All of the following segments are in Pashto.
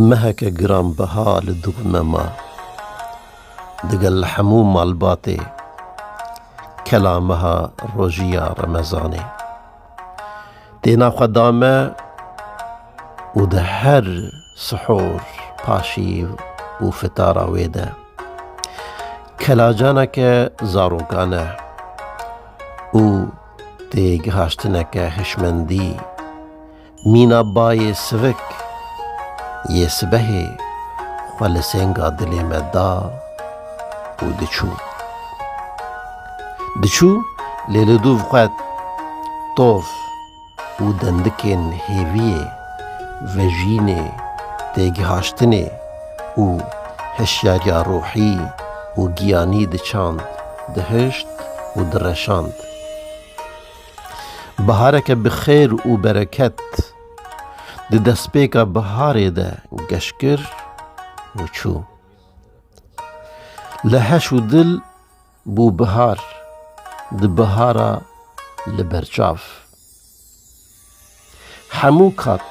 مهك گران بها لدوغمه ما دگل حموم مالباتي كلامها روجيا رمزاني تينا خدامه وده هر سحور پاشي وفتارا ويده كلاجانك زاروگانه و تيگهاشتنك هشمندي مينا باي سوك يسبه خلسنگا دلي مدا و دچو ليلدوف خط طوف و دندكن هيوية وجيني تيگهاشتني و هشياريا روحي و گياني دچاند دهشت و درشاند بهارك بخير و بركت دسپيكا بهاري ده گشكر و چو لهش و دل بو بهار د بهارا لبرچاف همو کات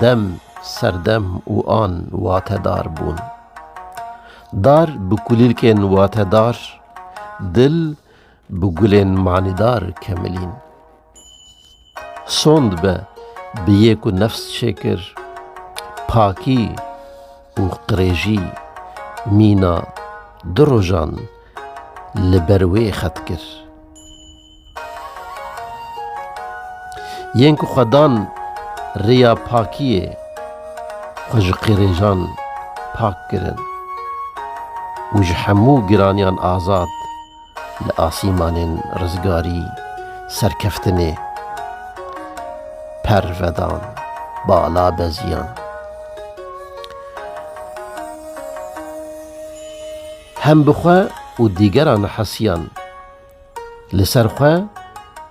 دم سردم و آن واتدار بون دار بکلیلکن واتدار دل بگلن معنیدار کملین سوند به بیک و نفس شکر پاکی و قریجی مینا دروجان لبروی خط کر ینکو خدان ریا پاکیه خوش قریجان پاک کرن و جحمو گرانیان آزاد لآسیمان رزگاری سرکفتنه پرودان بالا بزیان هم بخواه و دیگران حسیان لسرخواه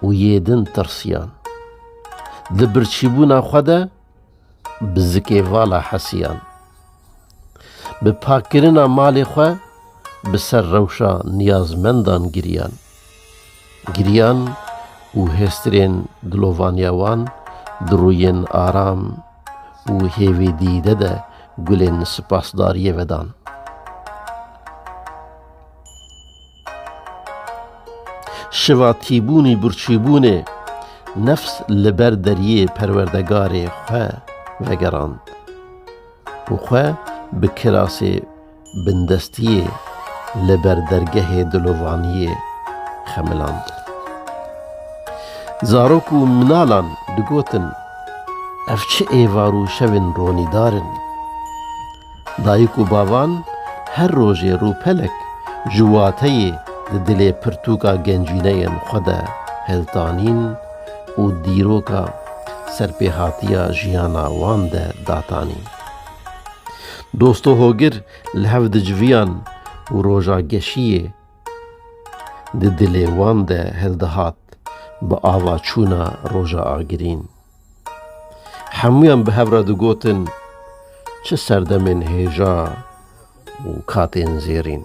و یدن ترسیان دبرچیبونا خواه بزکی والا حسیان بپاکرنا مال خواه بسر روشا نیازمندان گریان و هسترین دلوانیاوان دروین آرام و هیوی دیده ده گلین سپاسداری ودان شواتیبونی برچیبونه نفس لبر دریه پروردگار خواه وگراند و خواه بکراس بندستیه لبر درگه دلوانیه خملاند زاروک و منالان دگوتن اف چه ایوارو شوین رونی دارن دایک و باوان هر روژه رو پلک جواته دل پرتوکا گنجینه خدا هلتانین و دیروکا سرپیهاتیا جیانا وان ده داتانین دوستو هوگر لحو دجویان و روژا گشیه دل وان ده هلدهات با آوا چونا روژا آگرین همویان به هفرا دگوتن چه سردمین هیجا و کاتین زیرین